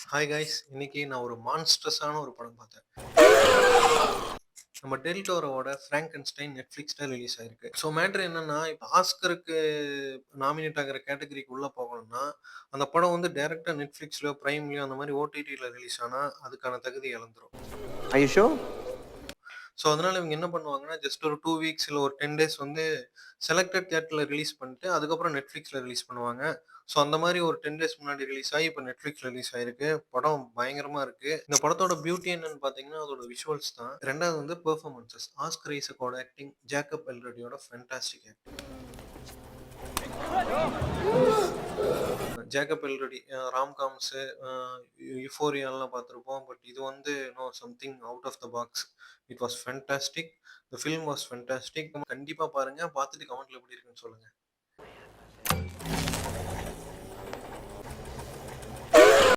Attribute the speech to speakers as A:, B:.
A: Hi guys! இன்னைக்கு நான் ஒரு மான்ஸ்ட்ரஸான ஒரு படம் பார்த்தேன். நம்ம டெல் டோரோவோட ஃப்ராங்கென்ஸ்டைன் நெட்ஃப்ளிக்ஸ்ல ரிலீஸ் ஆயிருக்கு. ஸோ மேட்டர் என்னன்னா, இப்ப ஆஸ்கருக்கு நாமினேட் ஆகுற கேட்டகரிக்கு உள்ள போகணும்னா, அந்த படம் வந்து டைரக்ட்டா நெட்ஃப்ளிக்ஸ்லயோ, பிரைம்லயோ அந்த மாரி ஓடிடில ரிலீஸ் ஆனா, அதுக்கான தகுதி இழந்துரும்.
B: Are you sure?
A: ஸோ அதனால இவங்க என்ன பண்ணுவாங்கன்னா, ஜஸ்ட் ஒரு 2 வீக்ஸ் இல்ல ஒரு 10 டேஸ் வந்து செலக்டட் தியேட்டர்ல ரிலீஸ் பண்ணிட்டு, அதுக்கப்புறம் நெட்ஃப்ளிக்ஸ்ல ரிலீஸ் பண்ணுவாங்க. ஸோ அந்த மாரி ஒரு 10 டேஸ் முன்னாடி ரிலீஸ் ஆகி, இப்ப நெட்ஃப்ளிக்ஸ்ல ரிலீஸ் ஆயிருக்கு. படம் பயங்கரமா இருக்கு. இந்த படத்தோட பியூட்டி என்னன்னு பார்த்தீங்கன்னா, அதோட விஷுவல்ஸ் தான். 2வது வந்து பெர்ஃபார்மன்ஸஸ். ஆஸ்கர் ஐசக்கோட ஆக்டிங், ஜேக்கப் எல்ரடியோட fantastic acting. Jacob Elordi romcoms, யுஃபோரியாலாம் பார்த்துருப்போம். பட் இது வந்து something out of the box. It was fantastic. The film was fantastic. கண்டிப்பா பாருங்க. பார்த்துட்டு கமெண்ட்ல எப்படி இருக்குன்னு சொல்லுங்க.